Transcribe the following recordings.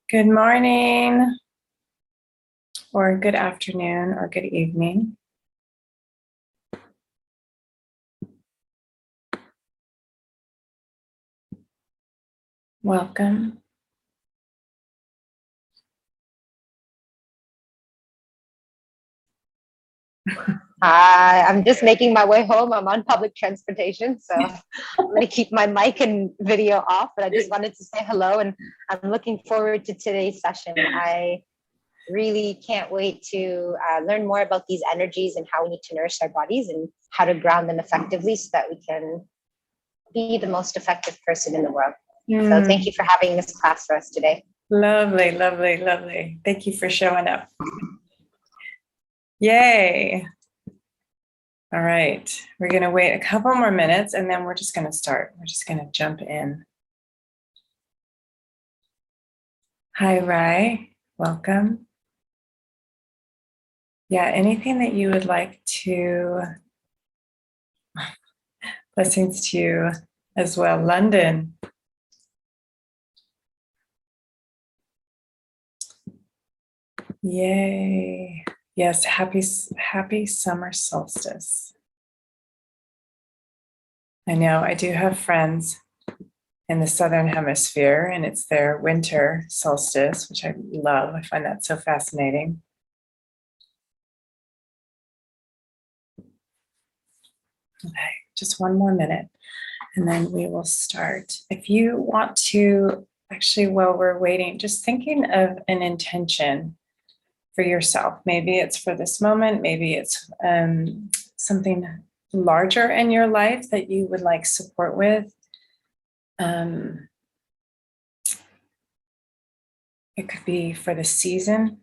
Good morning, or good afternoon, or good evening. Welcome. Hi, I'm just making my way home. I'm on public transportation, so I'm going to keep my mic and video off, but I just wanted to say hello and I'm looking forward to today's session. I really can't wait to learn more about these energies and how we need to nourish our bodies and how to ground them effectively so that we can be the most effective person in the world. So thank you for having this class for us today. Lovely, lovely, lovely. Thank you for showing up. Yay. All right, we're going to wait a couple more minutes and then we're just going to start. We're just going to jump in. Hi, Rai. Welcome. Yeah, anything that you would like to, blessings to you as well. London. Yay. Yes, happy summer solstice. I know I do have friends in the Southern Hemisphere and it's their winter solstice, which I love. I find that so fascinating. Okay, just one more minute and then we will start. If you want to, actually, while we're waiting, just thinking of an intention for yourself. Maybe it's for this moment, maybe it's something larger in your life that you would like support with. It could be for the season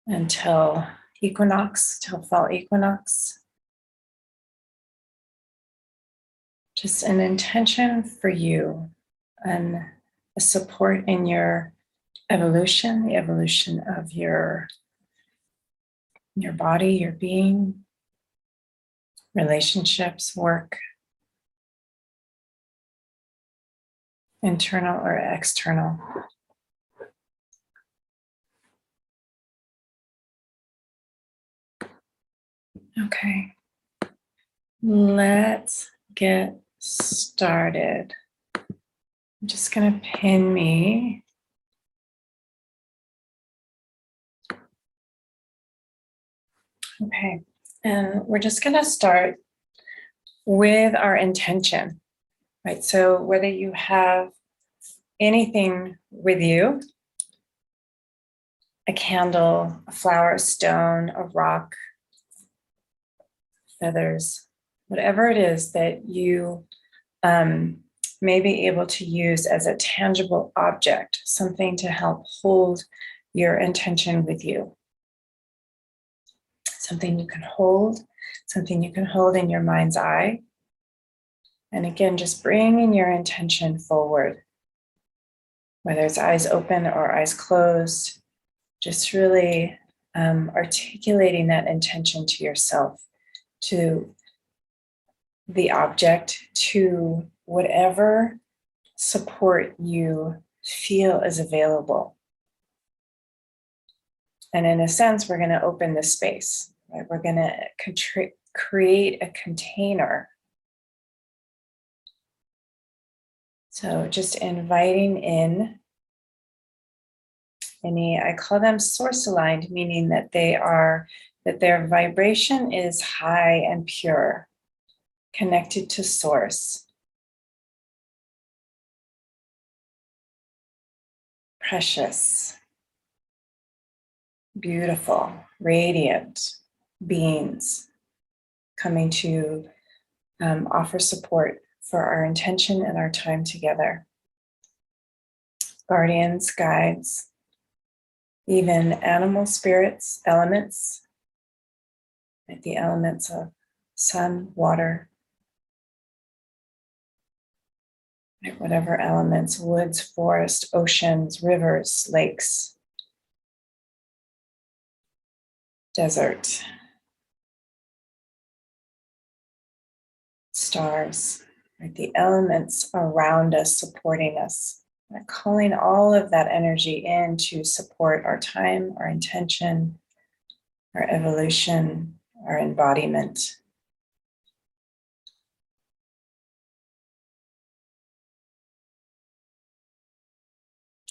until equinox, till fall equinox. Just an intention for you and a support in your evolution, the evolution of your body, your being, relationships, work, internal or external. Okay, let's get started. I'm just going to pin me. Okay, and we're just going to start with our intention, right? So whether you have anything with you, a candle, a flower, a stone, a rock, feathers, whatever it is that you may be able to use as a tangible object, something to help hold your intention with you. Something you can hold, something you can hold in your mind's eye. And again, just bringing your intention forward, whether it's eyes open or eyes closed, just really articulating that intention to yourself, to the object, to whatever support you feel is available. And in a sense, we're going to open the space, right? We're going to create a container. So just inviting in I call them source aligned, meaning that that their vibration is high and pure, connected to source. Precious, beautiful, radiant beings coming to offer support for our intention and our time together. Guardians, guides, even animal spirits, elements, like the elements of sun, water, whatever elements, woods, forest, oceans, rivers, lakes, desert, stars, right? The elements around us, supporting us. Calling all of that energy in to support our time, our intention, our evolution, our embodiment.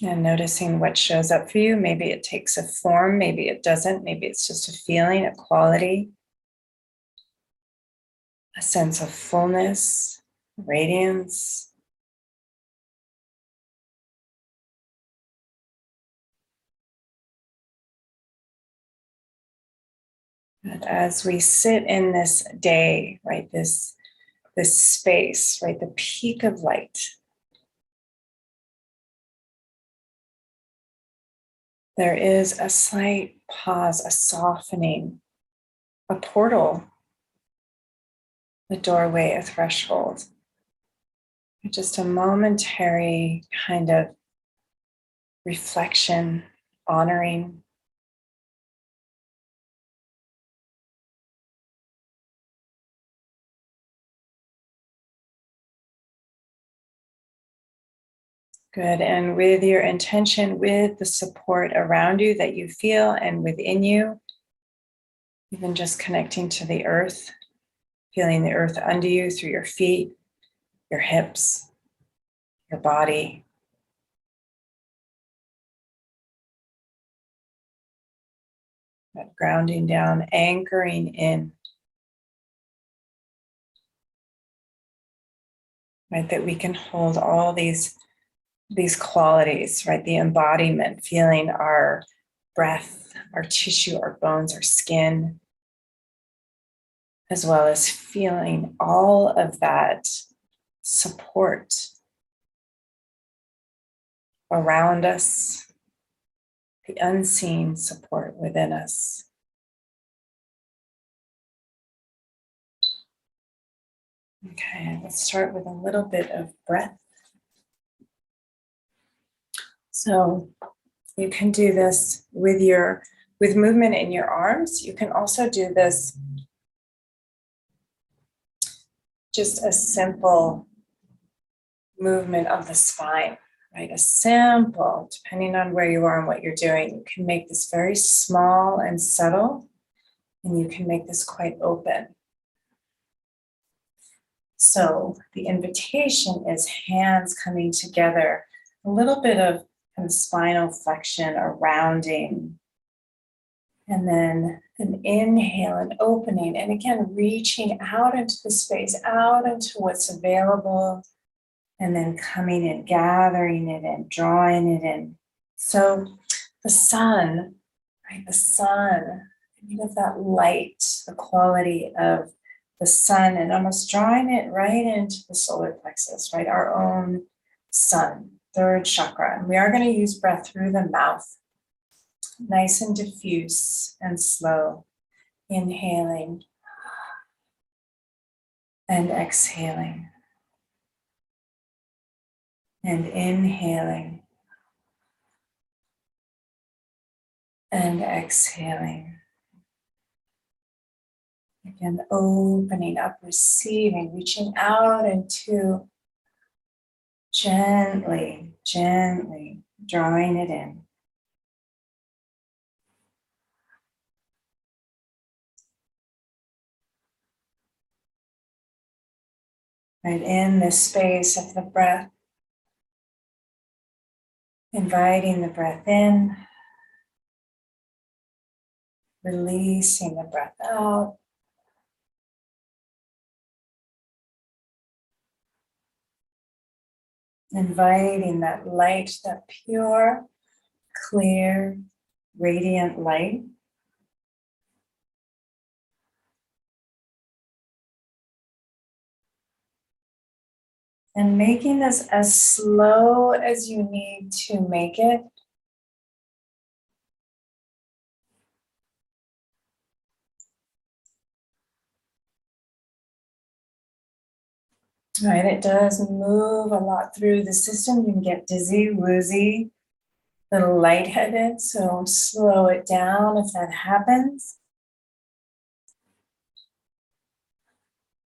And noticing what shows up for you. Maybe it takes a form, maybe it doesn't, maybe it's just a feeling, a quality, a sense of fullness, radiance. And as we sit in this day, right, this space, right, the peak of light, there is a slight pause, a softening, a portal, a doorway, a threshold, just a momentary kind of reflection, honoring. Good. And with your intention, with the support around you that you feel and within you, even just connecting to the earth, feeling the earth under you through your feet, your hips, your body. That grounding down, anchoring in, right? That we can hold all these qualities, right? The embodiment, feeling our breath, our tissue, our bones, our skin, as well as feeling all of that support around us, the unseen support within us. Okay, let's start with a little bit of breath. So you can do this with movement in your arms. You can also do this just a simple movement of the spine, right? A simple, depending on where you are and what you're doing, you can make this very small and subtle, and you can make this quite open. So the invitation is hands coming together, a little bit of kind of spinal flexion or rounding, and then an inhale and opening, and again, reaching out into the space, out into what's available, and then coming in, gathering it in, drawing it in. So the sun, right, the sun, think of that light, the quality of the sun, and almost drawing it right into the solar plexus, right, our own sun, third chakra. And we are going to use breath through the mouth, nice and diffuse and slow, inhaling and exhaling, and inhaling and exhaling. Again, opening up, receiving, reaching out into gently, gently drawing it in. Right in this space of the breath, inviting the breath in, releasing the breath out. Inviting that light, that pure, clear, radiant light. And making this as slow as you need to make it. Right, it does move a lot through the system. You can get dizzy, woozy, a little lightheaded, so slow it down if that happens.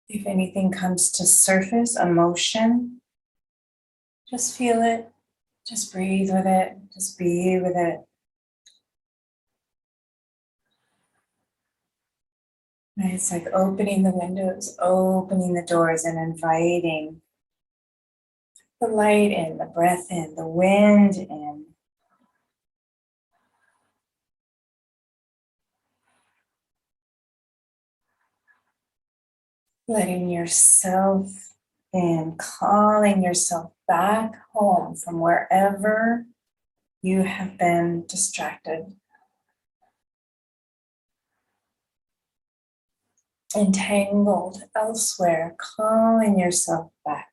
If anything comes to surface, emotion, just feel it, Just breathe with it. Just be with it. And it's like opening the windows, opening the doors, and inviting the light in, the breath in, the wind in. Letting yourself in, calling yourself back home from wherever you have been distracted, entangled elsewhere, calling yourself back.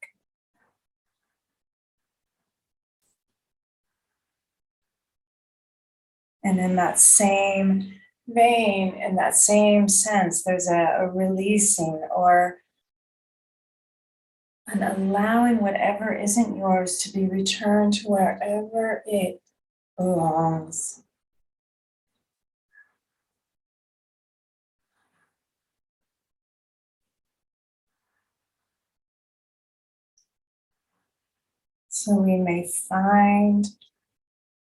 And in that same vein, in that same sense, there's a releasing or an allowing whatever isn't yours to be returned to wherever it belongs. So we may find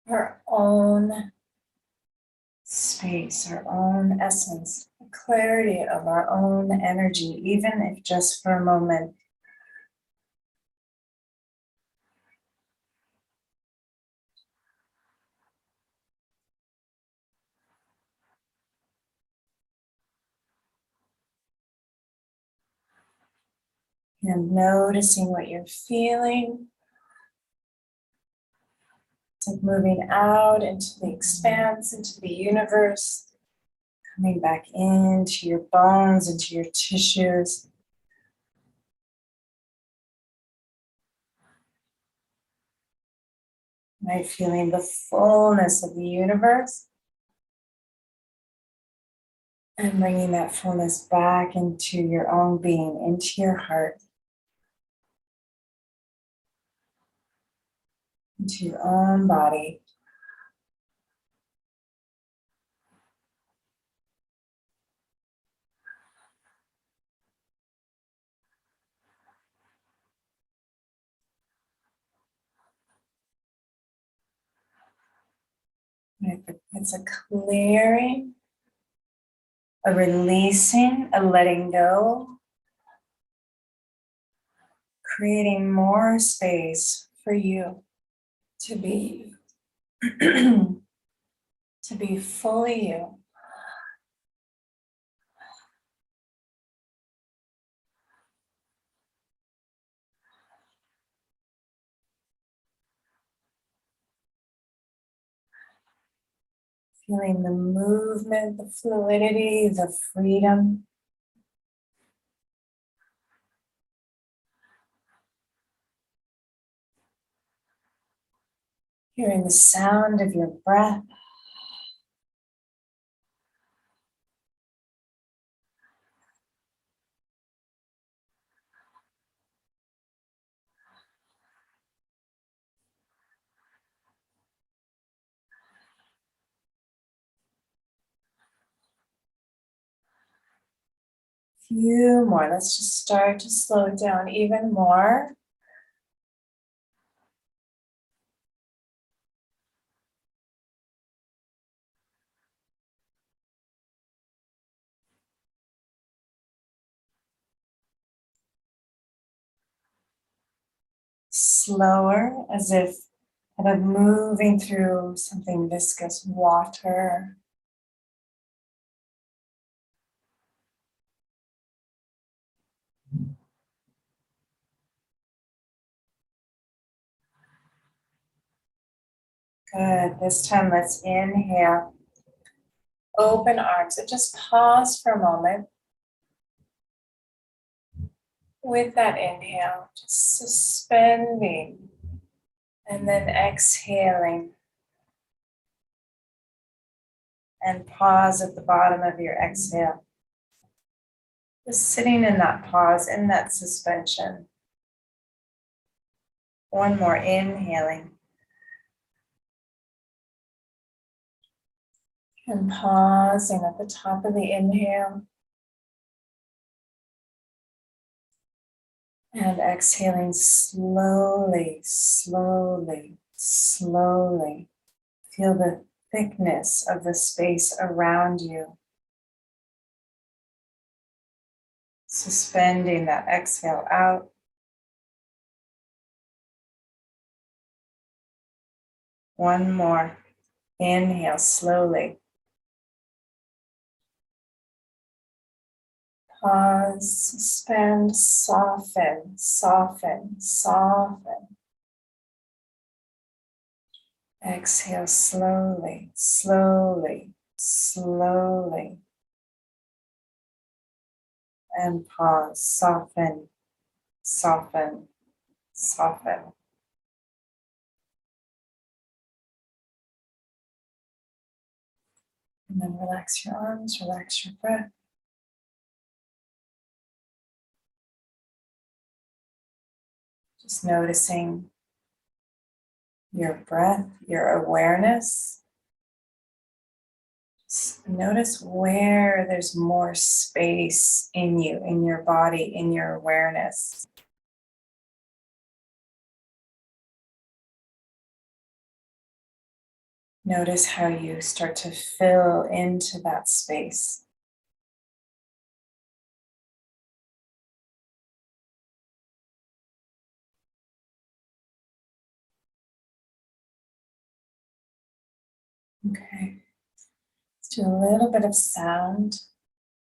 our own space, our own essence, the clarity of our own energy, even if just for a moment. And noticing what you're feeling. It's like moving out into the expanse, into the universe, coming back into your bones, into your tissues. Right, feeling the fullness of the universe and bringing that fullness back into your own being, into your heart, into your own body. It's a clearing, a releasing, a letting go, creating more space for you to be to be fully you. Feeling the movement, the fluidity, the freedom. Hearing the sound of your breath. Few more. Let's just start to slow it down even more. Slower, as if kind of moving through something viscous, water. Good. This time, let's inhale. Open arms. So just pause for a moment. With that inhale, just suspending and then exhaling. And pause at the bottom of your exhale. Just sitting in that pause, in that suspension. One more, inhaling. And pausing at the top of the inhale. And exhaling slowly, slowly, Slowly feel the thickness of the space around you. Suspending that exhale out. One more. Inhale slowly. Pause, suspend, soften, soften, soften. Exhale slowly, slowly, slowly. And pause, soften, soften, soften. And then relax your arms, relax your breath. Just noticing your breath, your awareness. Just notice where there's more space in you, in your body, in your awareness. Notice how you start to fill into that space. Okay, let's do a little bit of sound.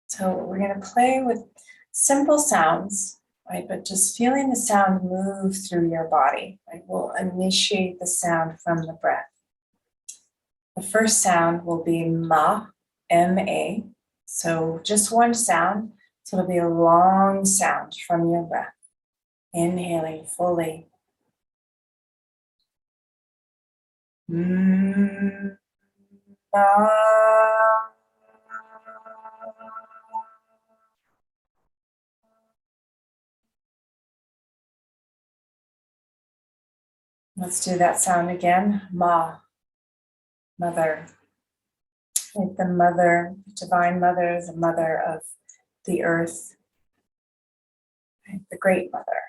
So we're going to play with simple sounds, right? But just feeling the sound move through your body. Right? We'll initiate the sound from the breath. The first sound will be ma, M-A. So just one sound. So it'll be a long sound from your breath. Inhaling fully. Ma. Let's do that sound again. Ma, mother. Like the mother, divine mother, the mother of the earth, right? The great mother.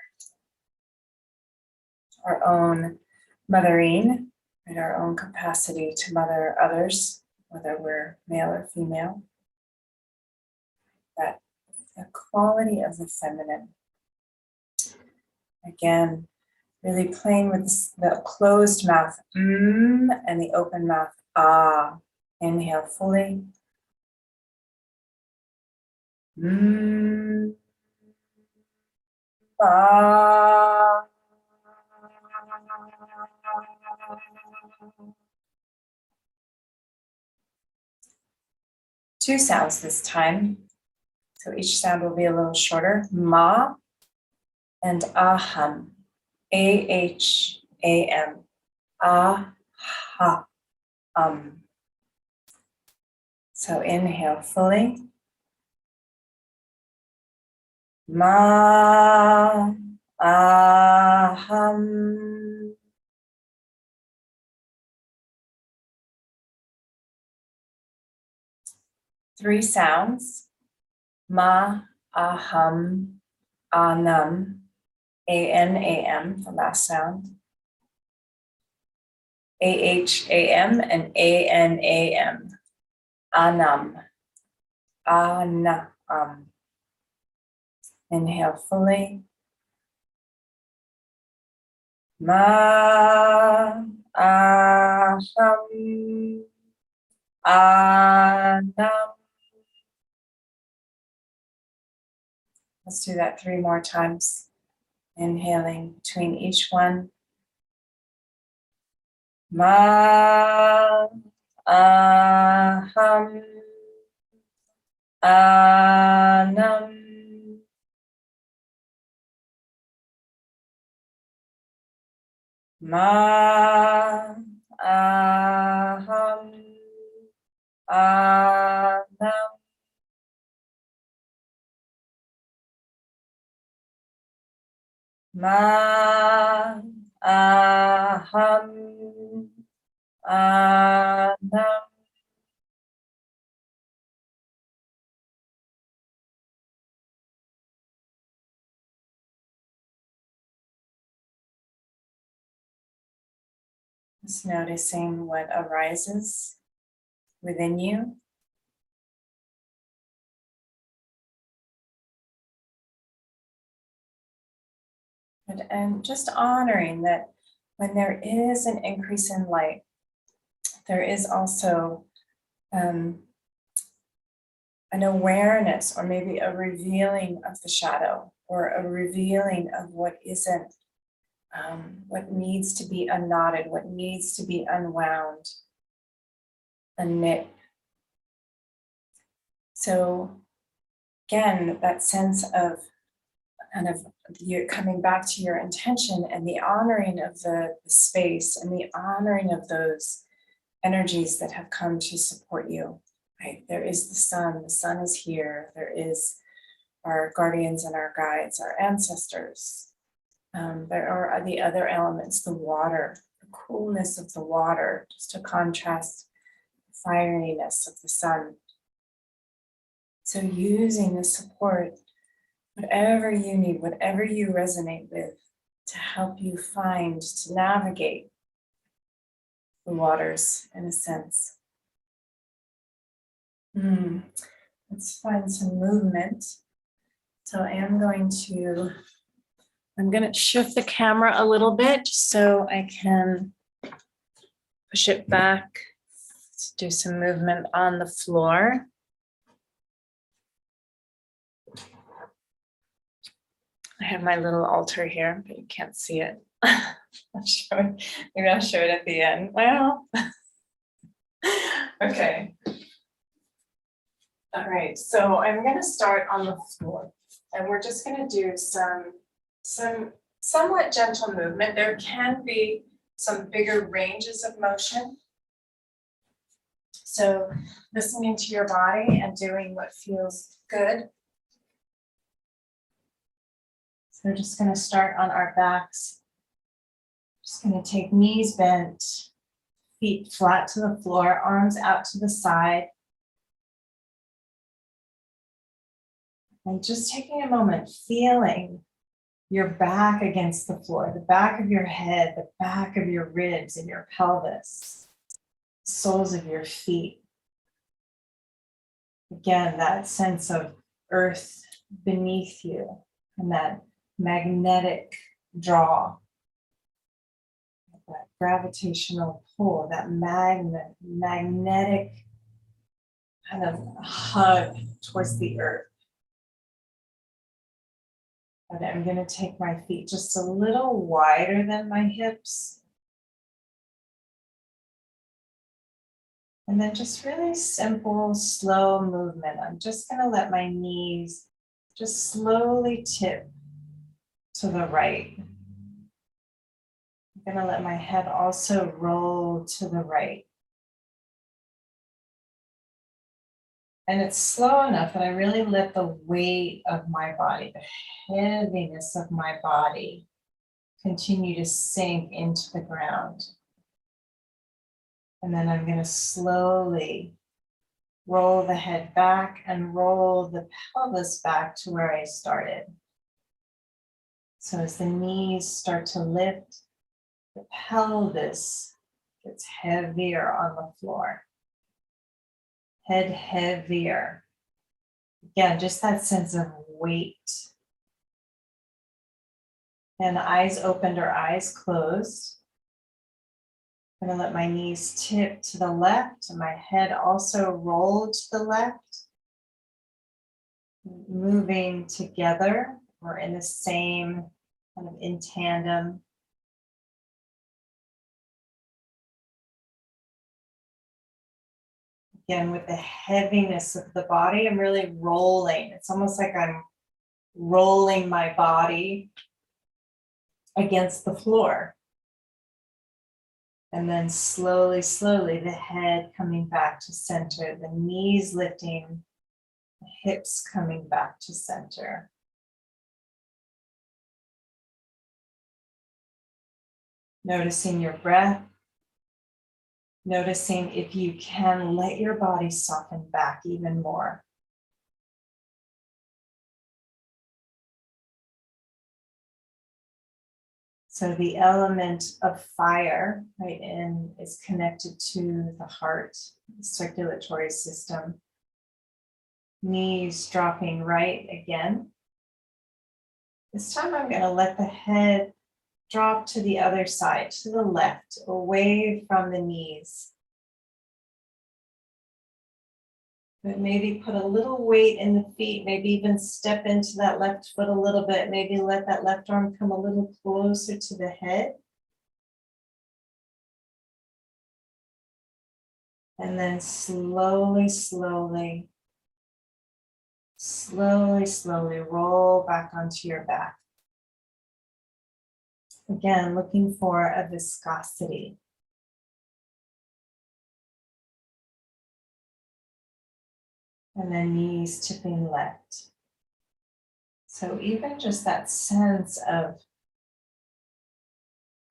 Our own mothering, and our own capacity to mother others, whether we're male or female. That the quality of the feminine. Again, really playing with the closed mouth, and the open mouth, ah. Inhale fully. Ah. Two sounds this time. So each sound will be a little shorter. Ma and aham. A-H-A-M. Ah-ha. So inhale fully. Ma, aham. Three sounds. Ma, aham, anam. A-N-A-M, the last sound. A-H-A-M and A-N-A-M. Anam. Anam. Inhale fully. Ma, aham, anam. Let's do that three more times. Inhaling between each one. Ma, aham, anam. Ma, aham, anam. Ma, aham, anam. Just noticing what arises within you. And just honoring that when there is an increase in light, there is also an awareness or maybe a revealing of the shadow or a revealing of what isn't, what needs to be unknotted, what needs to be unwound, unknit. So again, that sense of kind of you coming back to your intention and the honoring of the space and the honoring of those energies that have come to support you. Right? There is the sun is here. There is our guardians and our guides, our ancestors. There are the other elements, the water, the coolness of the water, just to contrast the fieriness of the sun. So using the support, whatever you need, whatever you resonate with, to help you find, to navigate the waters in a sense. Let's find some movement. So I'm going to shift the camera a little bit so I can push it back. Let's do some movement on the floor. I have my little altar here, but you can't see it. Maybe I'll show it at the end. Well, okay. All right, so I'm going to start on the floor, and we're just going to do some somewhat gentle movement. There can be some bigger ranges of motion. So listening to your body and doing what feels good. So we're just going to start on our backs. Just going to take knees bent, feet flat to the floor, arms out to the side. And just taking a moment, feeling your back against the floor, the back of your head, the back of your ribs and your pelvis, soles of your feet. Again, that sense of earth beneath you and that magnetic draw, that gravitational pull, that magnetic kind of hug towards the earth. But I'm going to take my feet just a little wider than my hips. And then just really simple, slow movement. I'm just going to let my knees just slowly tip to the right. I'm going to let my head also roll to the right. And it's slow enough that I really let the weight of my body, the heaviness of my body, continue to sink into the ground. And then I'm going to slowly roll the head back and roll the pelvis back to where I started. So as the knees start to lift, the pelvis gets heavier on the floor. Head heavier. Again, just that sense of weight. And eyes opened or eyes closed. I'm going to let my knees tip to the left and my head also roll to the left. Moving together or in the same kind of in tandem. Again, with the heaviness of the body, I'm really rolling. It's almost like I'm rolling my body against the floor. And then slowly, slowly, the head coming back to center, the knees lifting, the hips coming back to center. Noticing your breath. Noticing if you can let your body soften back even more. So the element of fire, right, and is connected to the heart, the circulatory system. Knees dropping right again. This time I'm going to let the head drop to the other side, to the left, away from the knees. But maybe put a little weight in the feet, maybe even step into that left foot a little bit, maybe let that left arm come a little closer to the head. And then slowly, slowly, slowly, slowly roll back onto your back. Again, looking for a viscosity. And then knees tipping left. So even just that sense of,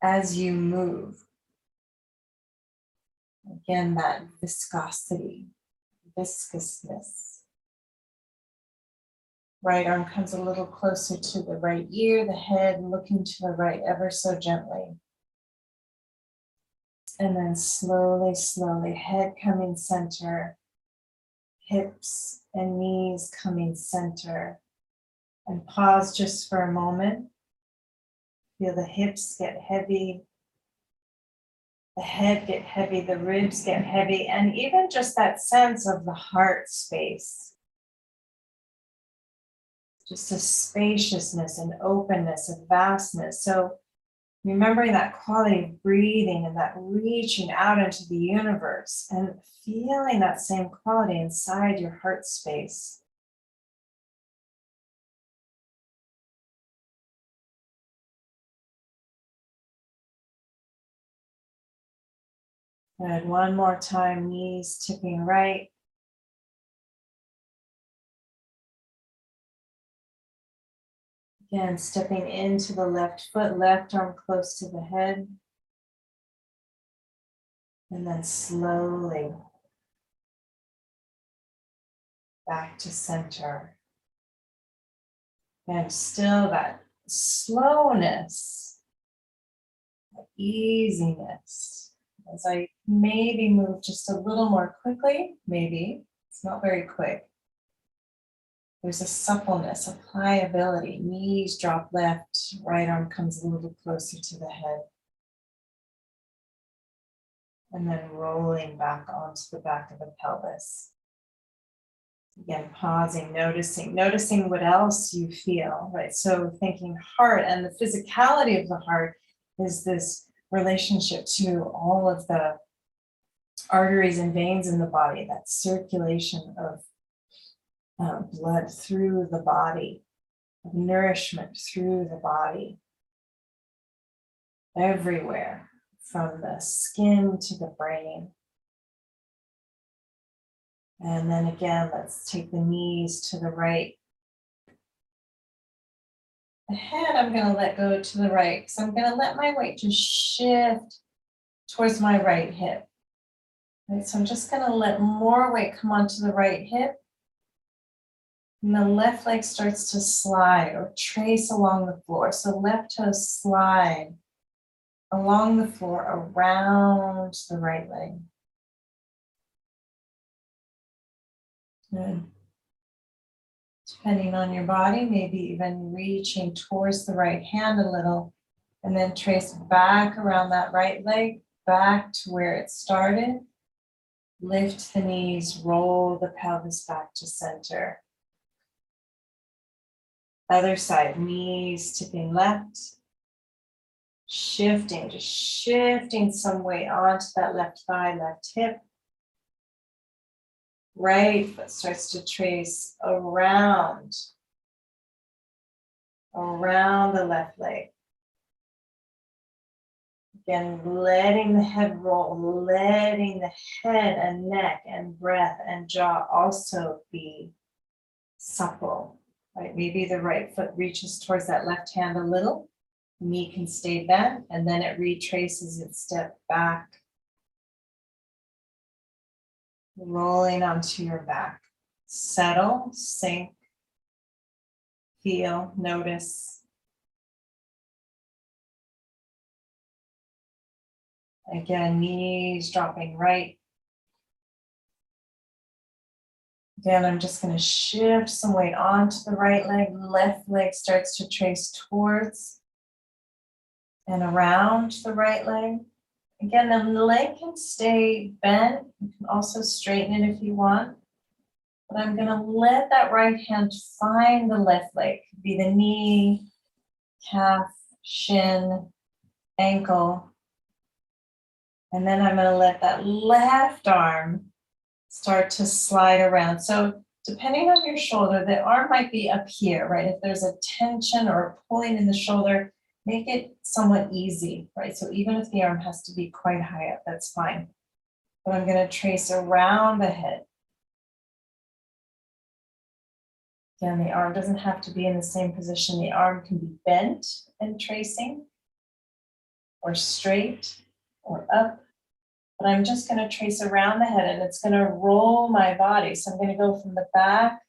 as you move, again, that viscosity, viscousness. Right arm comes a little closer to the right ear, the head looking to the right ever so gently. And then slowly, slowly, head coming center, hips and knees coming center. And pause just for a moment. Feel the hips get heavy, the head get heavy, the ribs get heavy, and even just that sense of the heart space. Just a spaciousness and openness and vastness. So remembering that quality of breathing and that reaching out into the universe and feeling that same quality inside your heart space. Good. One more time, knees tipping right. Again, stepping into the left foot, left arm close to the head. And then slowly back to center. And still that slowness, that easiness. As I maybe move just a little more quickly, maybe, it's not very quick. There's a suppleness, a pliability. Knees drop left, right arm comes a little closer to the head. And then rolling back onto the back of the pelvis. Again, pausing, noticing what else you feel, right? So thinking heart, and the physicality of the heart is this relationship to all of the arteries and veins in the body, that circulation of blood through the body, of nourishment through the body, everywhere, from the skin to the brain. And then again, let's take the knees to the right. The head, I'm going to let go to the right, because I'm going to let my weight just shift towards my right hip. Right, so I'm just going to let more weight come onto the right hip. And the left leg starts to slide or trace along the floor. So left toes slide along the floor around the right leg. Good. Depending on your body, maybe even reaching towards the right hand a little, and then trace back around that right leg, back to where it started. Lift the knees, roll the pelvis back to center. Other side, knees tipping left. Shifting, just shifting some weight onto that left thigh, left hip. Right foot starts to trace around the left leg. Again, letting the head roll, letting the head and neck and breath and jaw also be supple. Right? Maybe the right foot reaches towards that left hand a little. Knee can stay bent, and then it retraces its step back, rolling onto your back. Settle, sink, feel, notice. Again, knees dropping right. Again, I'm just going to shift some weight onto the right leg. Left leg starts to trace towards and around the right leg. Again, the leg can stay bent. You can also straighten it if you want. But I'm going to let that right hand find the left leg. Could be the knee, calf, shin, ankle. And then I'm going to let that left arm start to slide around. So depending on your shoulder, the arm might be up here, right? If there's a tension or a pulling in the shoulder, make it somewhat easy, right? So even if the arm has to be quite high up, that's fine. But I'm going to trace around the head. Again, the arm doesn't have to be in the same position. The arm can be bent and tracing, or straight, or up. But I'm just going to trace around the head, and it's going to roll my body. So I'm going to go from the back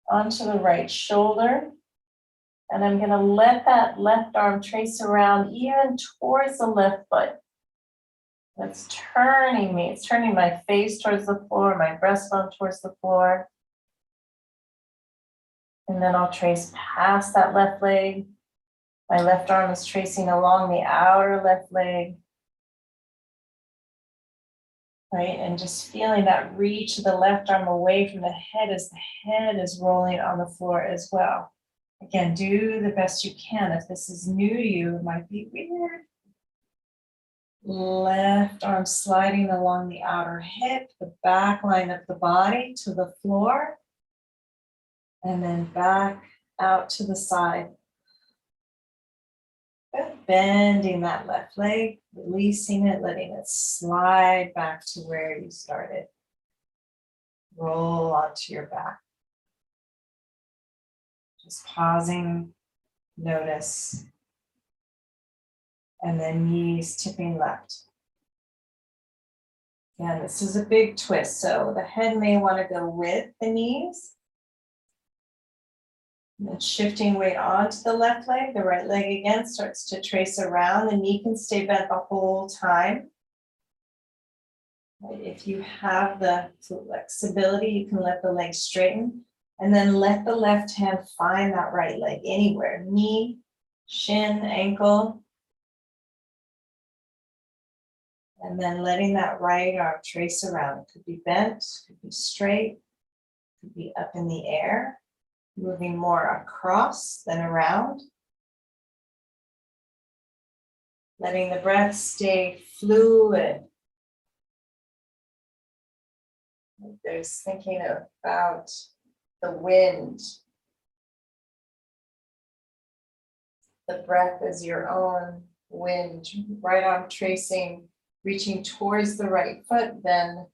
onto the right shoulder. And I'm going to let that left arm trace around even towards the left foot. That's turning me. It's turning my face towards the floor, my breastbone towards the floor. And then I'll trace past that left leg. My left arm is tracing along the outer left leg. Right, and just feeling that reach of the left arm away from the head as the head is rolling on the floor as well. Again, do the best you can. If this is new to you, it might be weird. Left arm sliding along the outer hip, the back line of the body to the floor, and then back out to the side. Bending that left leg, releasing it, letting it slide back to where you started. Roll onto your back. Just pausing, notice. And then knees tipping left. Again, this is a big twist, so the head may want to go with the knees. And then shifting weight onto the left leg, the right leg again starts to trace around. The knee can stay bent the whole time. If you have the flexibility, you can let the leg straighten and then let the left hand find that right leg anywhere. Knee, shin, ankle. And then letting that right arm trace around. It could be bent, could be straight, could be up in the air. Moving more across than around. Letting the breath stay fluid. There's thinking about the wind. The breath is your own wind. Right arm tracing, reaching towards the right foot, then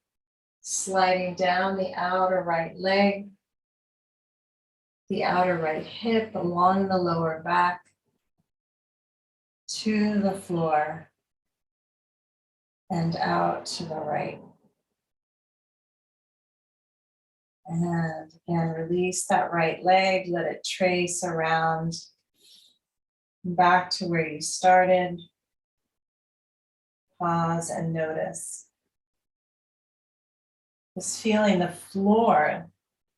sliding down the outer right leg. The outer right hip along the lower back to the floor and out to the right. And again, release that right leg, let it trace around back to where you started. Pause and notice. Just feeling the floor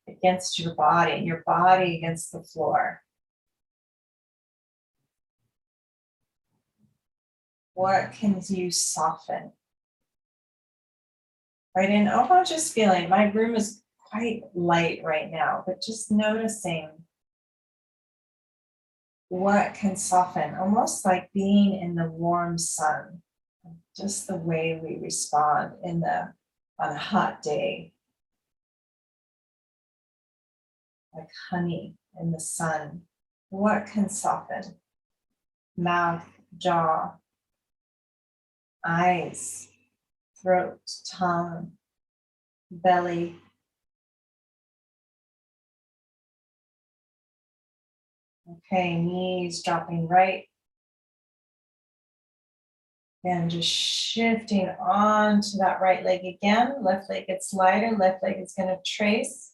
against your body against the floor. What can you soften? Right, and almost just feeling, my room is quite light right now, but just noticing what can soften, almost like being in the warm sun, just the way we respond on a hot day. Like honey in the sun. What can soften? Mouth, jaw, eyes, throat, tongue, belly. Okay, knees dropping right. And just shifting onto that right leg again. Left leg gets lighter, left leg is going to trace.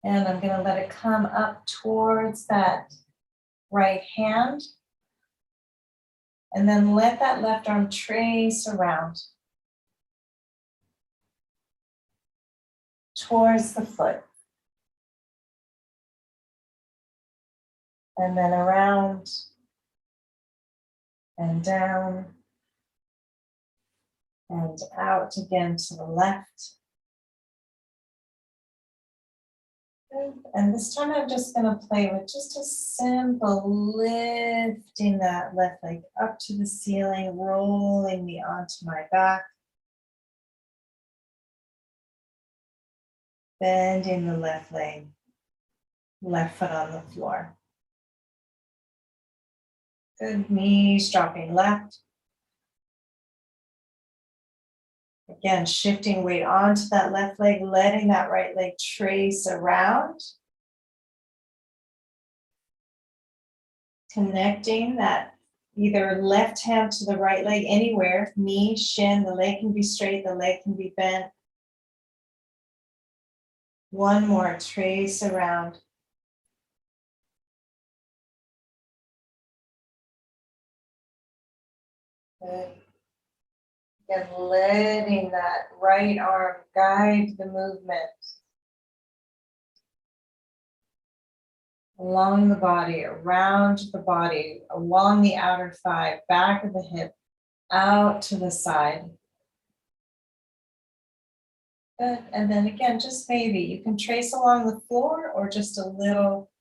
And I'm going to let it come up towards that right hand. And then let that left arm trace around towards the foot. And then around and down and out again to the left. And this time I'm just going to play with just a simple lifting that left leg up to the ceiling, rolling me onto my back. Bending the left leg, left foot on the floor. Good, knees dropping left. Again, shifting weight onto that left leg, letting that right leg trace around. Connecting that either left hand to the right leg anywhere, knee, shin, the leg can be straight, the leg can be bent. One more, trace around. Good. Again, letting that right arm guide the movement along the body, around the body, along the outer thigh, back of the hip, out to the side. Good. And then again, just maybe you can trace along the floor or just a little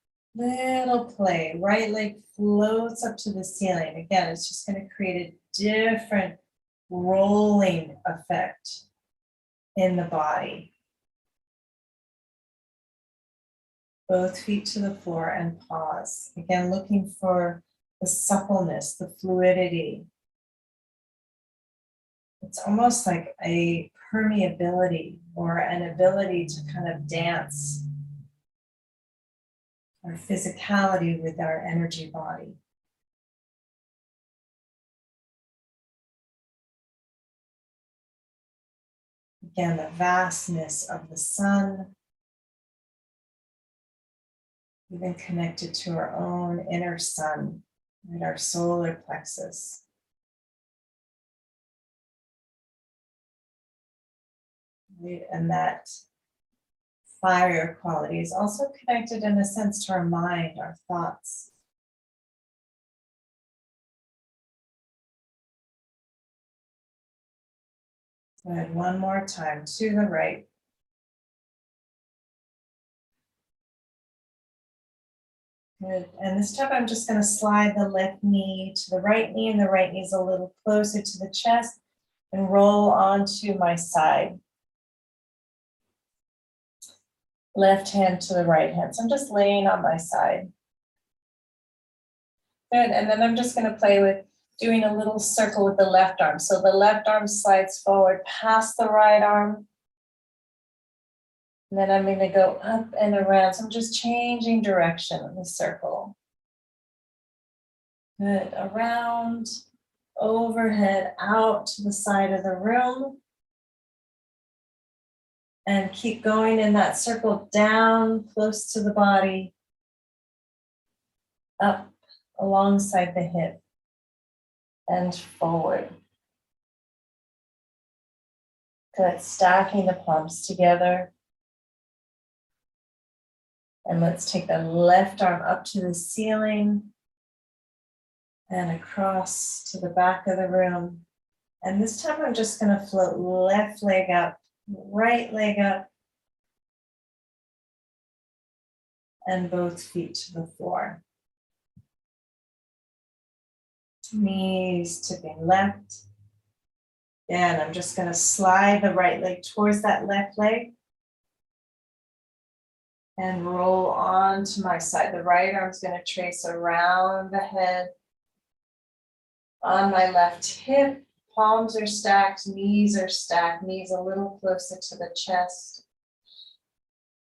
play. Right leg floats up to the ceiling. Again, it's just going to create a different rolling effect in the body. Both feet to the floor and pause. Again, looking for the suppleness, the fluidity. It's almost like a permeability or an ability to kind of dance our physicality with our energy body. Again, the vastness of the sun, even connected to our own inner sun and our solar plexus. And that fire quality is also connected in a sense to our mind, our thoughts. Good, one more time to the right. Good, and this time I'm just going to slide the left knee to the right knee, and the right knee is a little closer to the chest, and roll onto my side. Left hand to the right hand. So I'm just laying on my side. Good, and then I'm just going to play with doing a little circle with the left arm. So the left arm slides forward past the right arm. And then I'm going to go up and around. So I'm just changing direction of the circle. Good, around, overhead, out to the side of the room. And keep going in that circle, down close to the body, up alongside the hip, and forward. Good, stacking the palms together. And let's take the left arm up to the ceiling and across to the back of the room. And this time I'm just going to float left leg up, right leg up, and both feet to the floor. Knees tipping left. And I'm just going to slide the right leg towards that left leg and roll onto my side. The right arm's going to trace around the head. On my left hip, palms are stacked, knees are stacked, knees a little closer to the chest.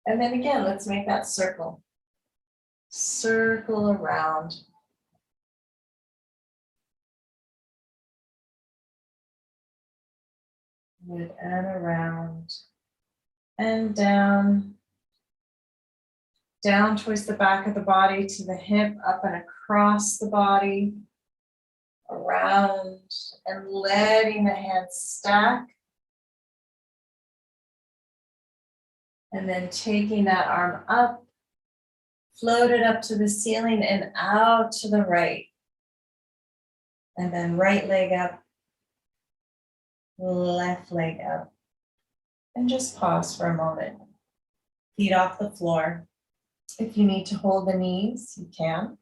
And then again, let's make that circle. Circle around. Good, and around. And down. Down towards the back of the body to the hip, up and across the body. around and letting the hands stack. And then taking that arm up, float it up to the ceiling and out to the right. And then right leg up, left leg up. And just pause for a moment. Feet off the floor. If you need to hold the knees, you can.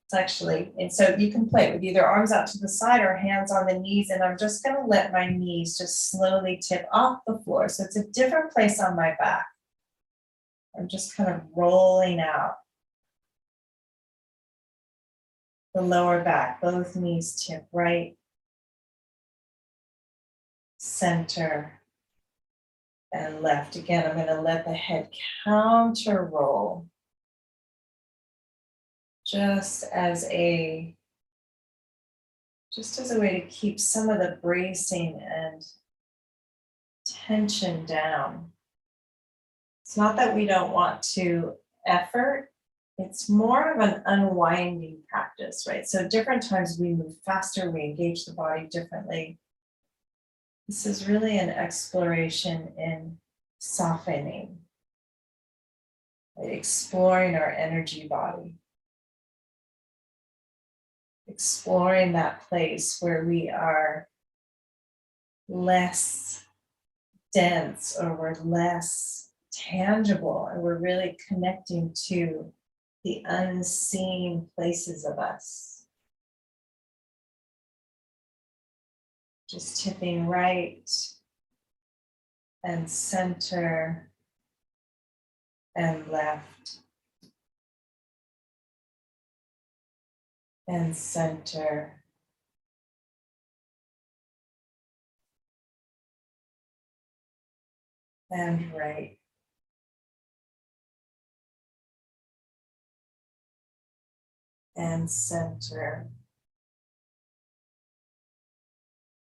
It's actually, and so you can play with either arms out to the side or hands on the knees. And I'm just going to let my knees just slowly tip off the floor. So it's a different place on my back. I'm just kind of rolling out the lower back, both knees tip right, center, and left. Again, I'm going to let the head counter roll. Just as a way to keep some of the bracing and tension down. It's not that we don't want to effort, it's more of an unwinding practice, right? So different times we move faster, we engage the body differently. This is really an exploration in softening, right? Exploring our energy body. Exploring that place where we are less dense or we're less tangible and we're really connecting to the unseen places of us. Just tipping right and center and left and center and right. And center.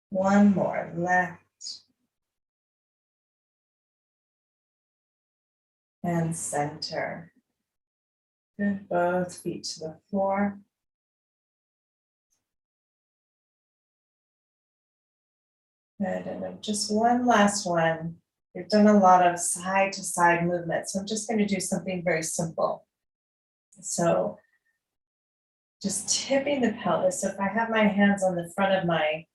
One more, left and center. Good, both feet to the floor. Good, and then just one last one. We've done a lot of side to side movement, so I'm just going to do something very simple. So just tipping the pelvis. So if I have my hands on the front of my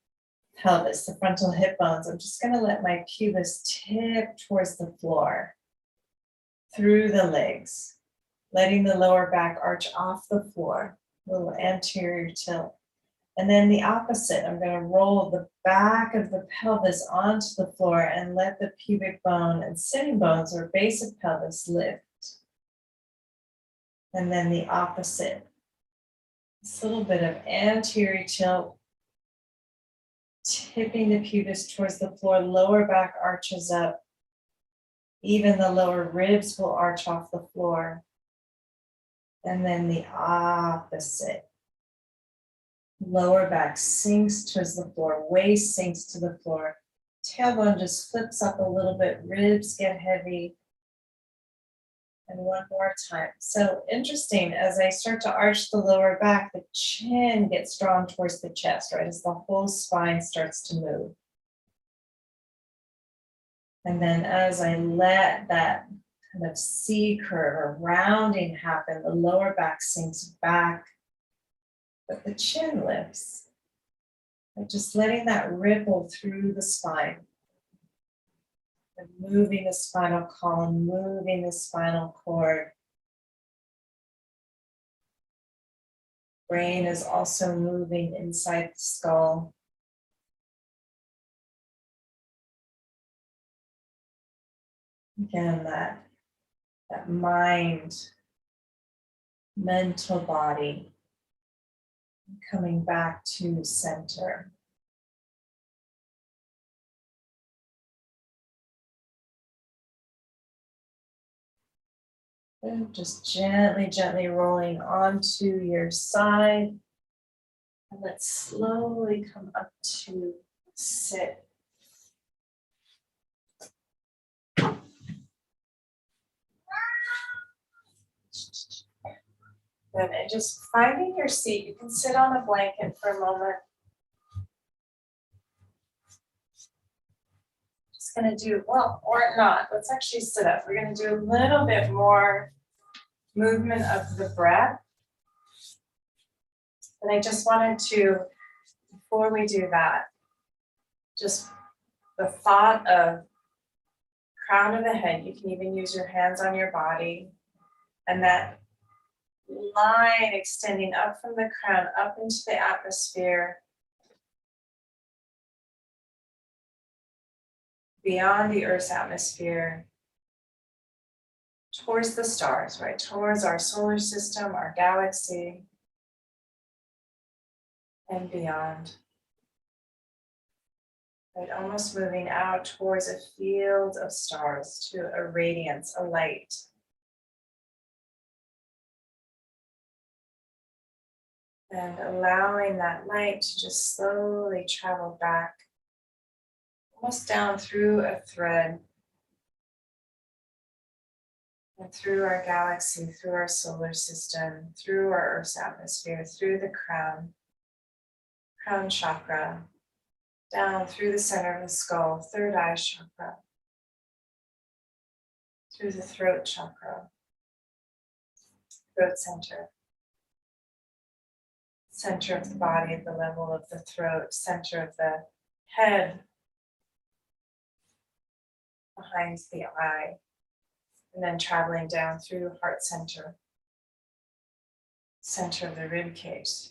pelvis, the frontal hip bones, I'm just going to let my pubis tip towards the floor, through the legs, letting the lower back arch off the floor, a little anterior tilt. And then the opposite, I'm going to roll the back of the pelvis onto the floor and let the pubic bone and sitting bones or base of pelvis lift. And then the opposite, this little bit of anterior tilt, tipping the pubis towards the floor, lower back arches up. Even the lower ribs will arch off the floor. And then the opposite. Lower back sinks towards the floor, waist sinks to the floor. Tailbone just flips up a little bit, ribs get heavy. And one more time. So interesting, as I start to arch the lower back, the chin gets drawn towards the chest, right? As the whole spine starts to move. And then as I let that kind of C curve or rounding happen, the lower back sinks back, but the chin lifts. And just letting that ripple through the spine. And moving the spinal column, moving the spinal cord. Brain is also moving inside the skull. Again, that mind, mental body, coming back to center. And just gently, gently rolling onto your side. And let's slowly come up to sit. Good. And just finding your seat. You can sit on a blanket for a moment. Just going to do, well, or not. Let's actually sit up. We're going to do a little bit more movement of the breath. And I just wanted to, before we do that, just the thought of crown of the head. You can even use your hands on your body. And that line extending up from the crown, up into the atmosphere, beyond the Earth's atmosphere, towards the stars, right? Towards our solar system, our galaxy, and beyond. Right? Almost moving out towards a field of stars, to a radiance, a light. And allowing that light to just slowly travel back, almost down through a thread, and through our galaxy, through our solar system, through our Earth's atmosphere, through the crown chakra, down through the center of the skull, third eye chakra, through the throat chakra, throat center, center of the body at the level of the throat, center of the head, behind the eye, and then traveling down through heart center, center of the rib cage,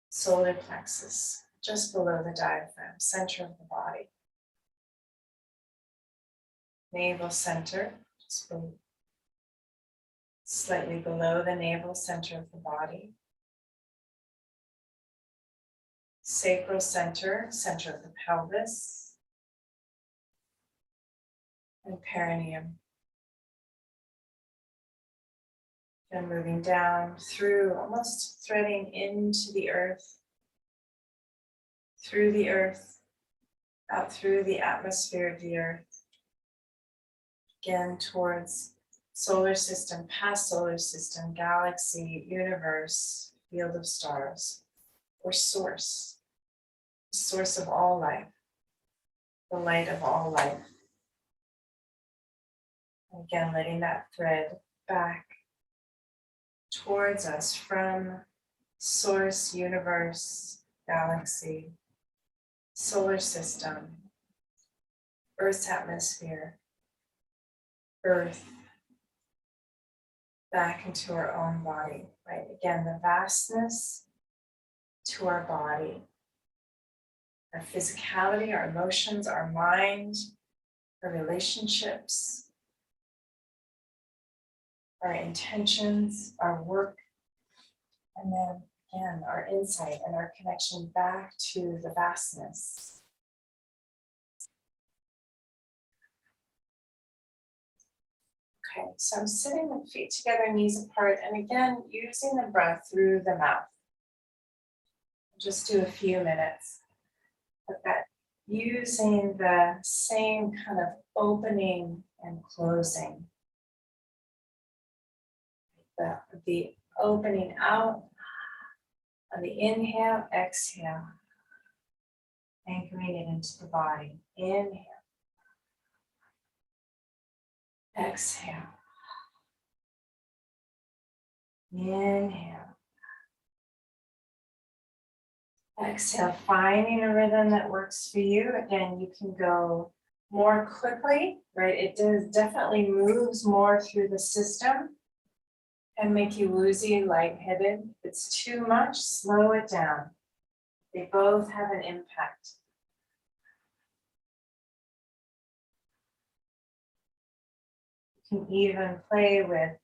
solar plexus, just below the diaphragm, center of the body, navel center, just below, slightly below the navel center of the body, sacral center, center of the pelvis, and perineum. And moving down through, almost threading into the earth, through the earth, out through the atmosphere of the earth, again towards solar system, past solar system, galaxy, universe, field of stars, or source, source of all life, the light of all life. And again, letting that thread back towards us from source, universe, galaxy, solar system, Earth's atmosphere, Earth, back into our own body, right? Again, the vastness to our body, our physicality, our emotions, our mind, our relationships, our intentions, our work, and then again, our insight and our connection back to the vastness. Okay, so I'm sitting with feet together, knees apart, and again, using the breath through the mouth. Just do a few minutes of that, using the same kind of opening and closing. The opening out on the inhale, exhale, anchoring it into the body. Inhale, exhale, inhale, exhale, finding a rhythm that works for you. Again, you can go more quickly, right? It definitely moves more through the system and make you woozy, lightheaded. If it's too much, slow it down. They both have an impact. You can even play with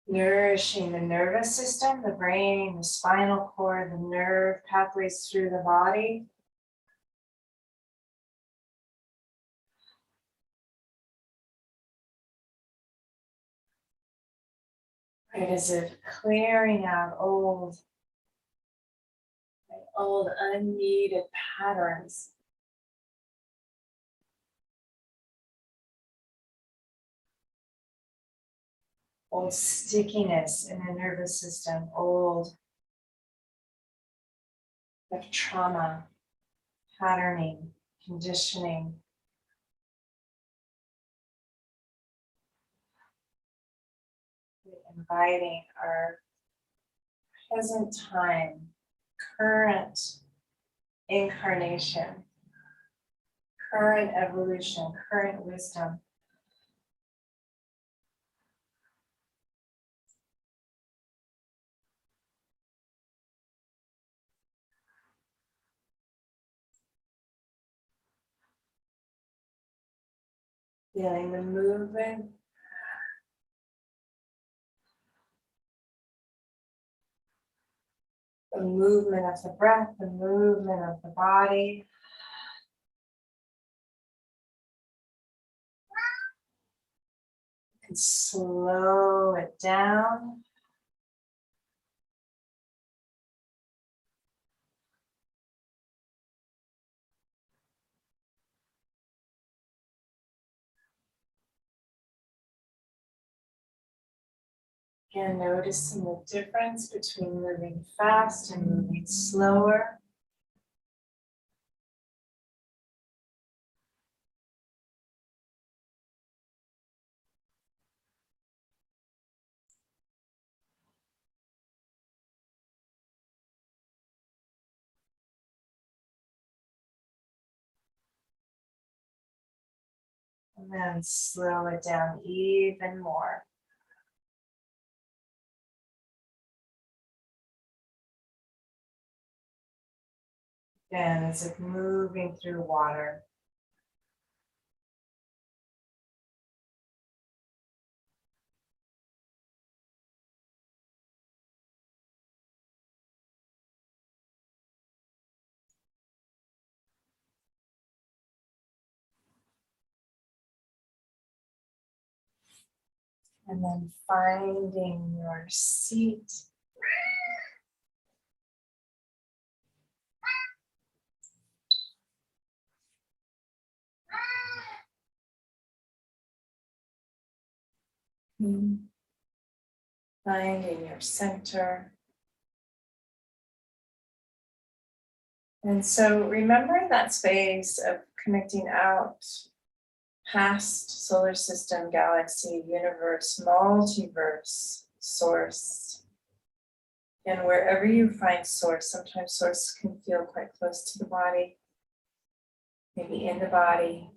nourishing the nervous system, the brain, the spinal cord, the nerve pathways through the body. Right, as if clearing out old unneeded patterns. old stickiness in the nervous system, old of trauma, patterning, conditioning. Inviting our present time, current incarnation, current evolution, current wisdom. Feeling the movement. The movement of the breath, the movement of the body. You can slow it down. Again, noticing the difference between moving fast and moving slower. And then slow it down even more. Again, as if moving through water. And then finding your seat. Finding your center. And so remember that space of connecting out past solar system, galaxy, universe, multiverse, source. And wherever you find source, sometimes source can feel quite close to the body, maybe in the body.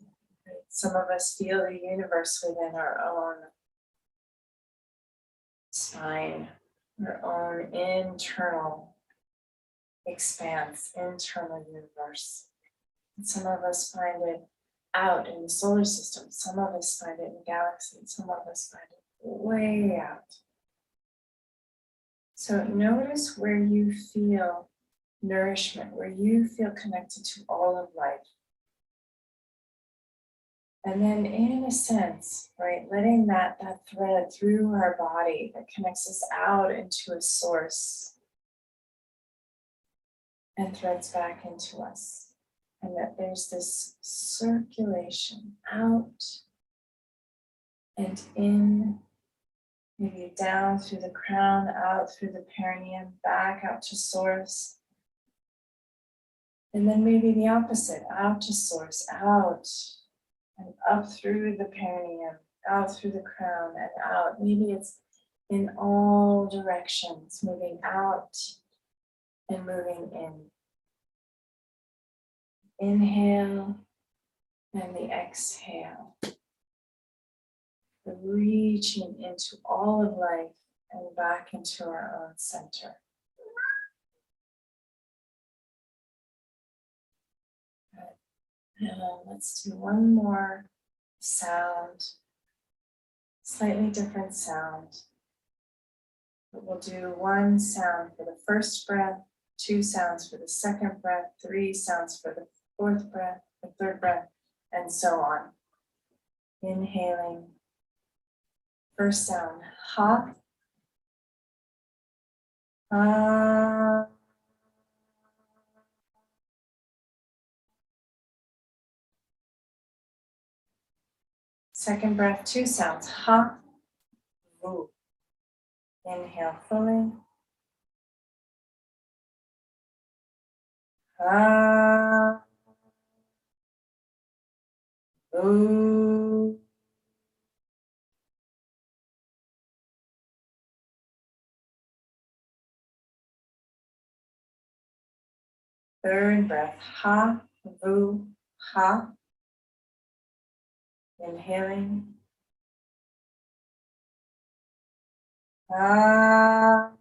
Some of us feel the universe within our own spine, our own internal expanse, internal universe. And some of us find it out in the solar system. Some of us find it in the galaxy. Some of us find it way out. So notice where you feel nourishment, where you feel connected to all of life. And then in a sense, right, letting that thread through our body that connects us out into a source and threads back into us. And that there's this circulation out and in, maybe down through the crown, out through the perineum, back out to source. And then maybe the opposite, out to source, out and up through the perineum, out through the crown and out. Maybe it's in all directions, moving out and moving in. Inhale and the exhale. The reaching into all of life and back into our own center. Good. And let's do one more sound, slightly different sound. But we'll do one sound for the first breath, 2 sounds for the second breath, 3 sounds for the fourth breath, the third breath, and so on. Inhaling. First sound, ha. Ah. Second breath, 2 sounds, ha. Vu. Inhale fully. Ah. Ooh. Third breath. Ha. Vu. Ha. Inhaling. Ah.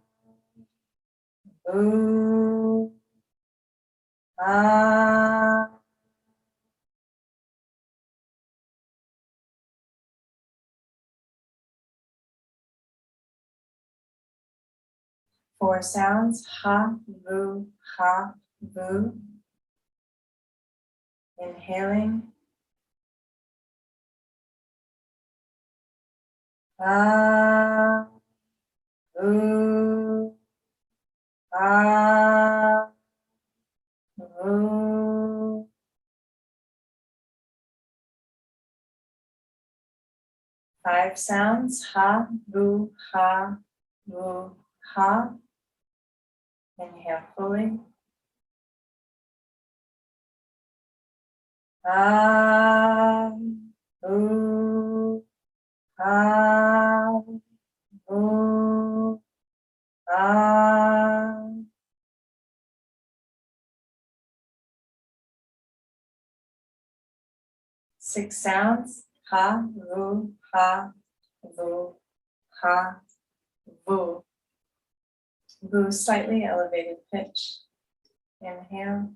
Ooh. Ah. Four sounds. Ha. Vu. Ha. Vu. Inhaling. Ah. Ooh. Ah. Ooh. Five sounds. Ha. Vu. Ha. Vu. Ha. Inhale fully. Ah. Ooh. Ah. Ooh. Ah. Six sounds. Ha. Vu. Ha. Vu. Ha. Vu. Vu, slightly elevated pitch. Inhale.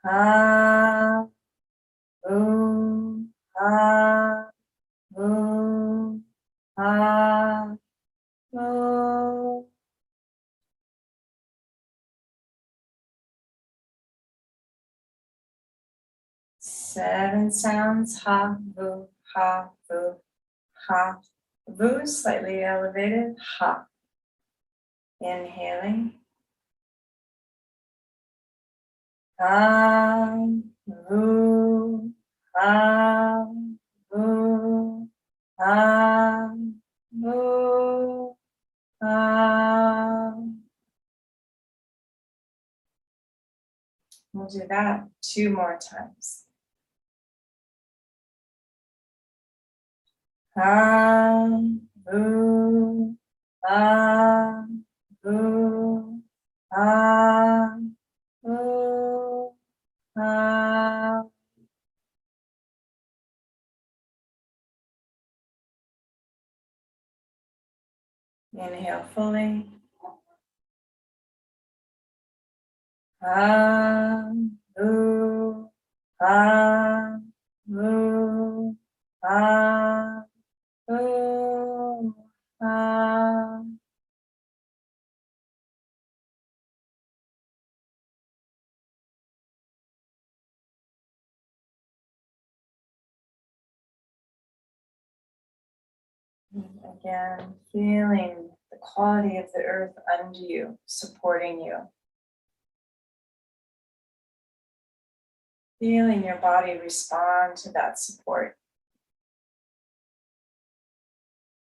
Ha. Vu. Ha. Vu. Ha. Vu. Seven sounds. Ha. Vu. Ha. Vu. Ha. Vu, slightly elevated. Ha. Inhaling. Ha. Vu. Ha. Vu. Ha. Vu. Ha. We'll do that two more times. Ha. Vu. Ha. Vu. Ha. Vu. Ha. Inhale fully. Ha. Vu. Ha. Vu. Ha. Vu. Ha. Again, feeling the quality of the earth under you, supporting you. Feeling your body respond to that support.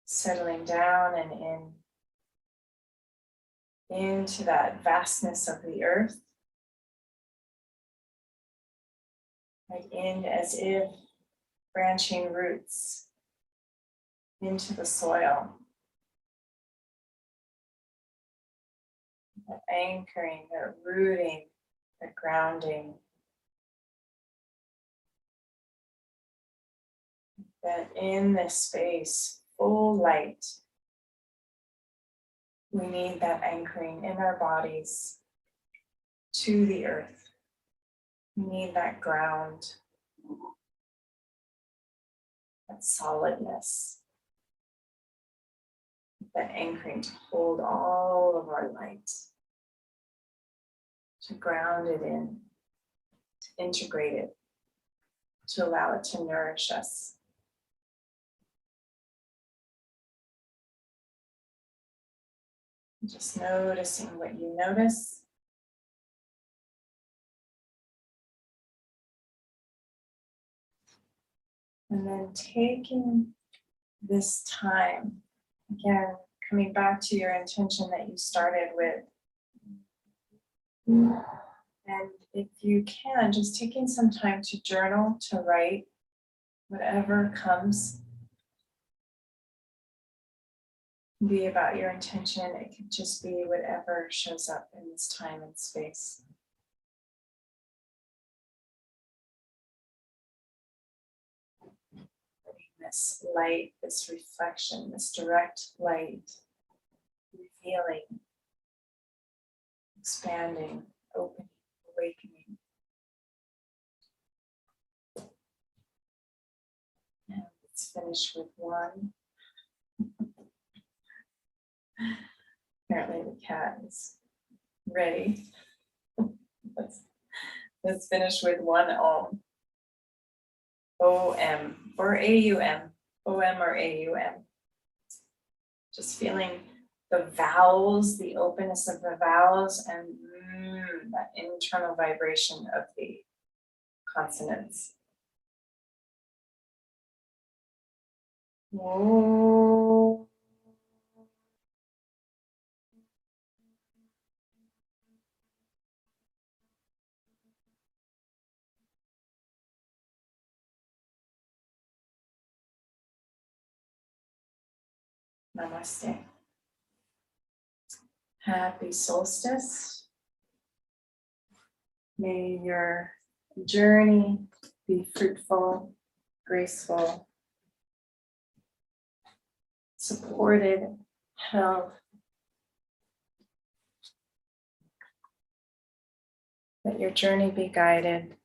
Settling down and into that vastness of the earth. Like in as if branching roots into the soil. The anchoring, the rooting, the grounding. That in this space, full light, we need that anchoring in our bodies to the earth. We need that ground, that solidness, that anchoring to hold all of our light, to ground it in, to integrate it, to allow it to nourish us. Just noticing what you notice. And then taking this time. Again, coming back to your intention that you started with. And if you can, just taking some time to journal, to write whatever comes. Be about your intention. It could just be whatever shows up in this time and space. This light, this reflection, this direct light, revealing, expanding, opening, awakening. And let's finish with one. Apparently the cat is ready. Let's finish with one Om. O-M or A-U-M. O-M or A-U-M. Just feeling the vowels, the openness of the vowels, and that internal vibration of the consonants. Whoa. Namaste. Happy solstice. May your journey be fruitful, graceful, supported, held. Let your journey be guided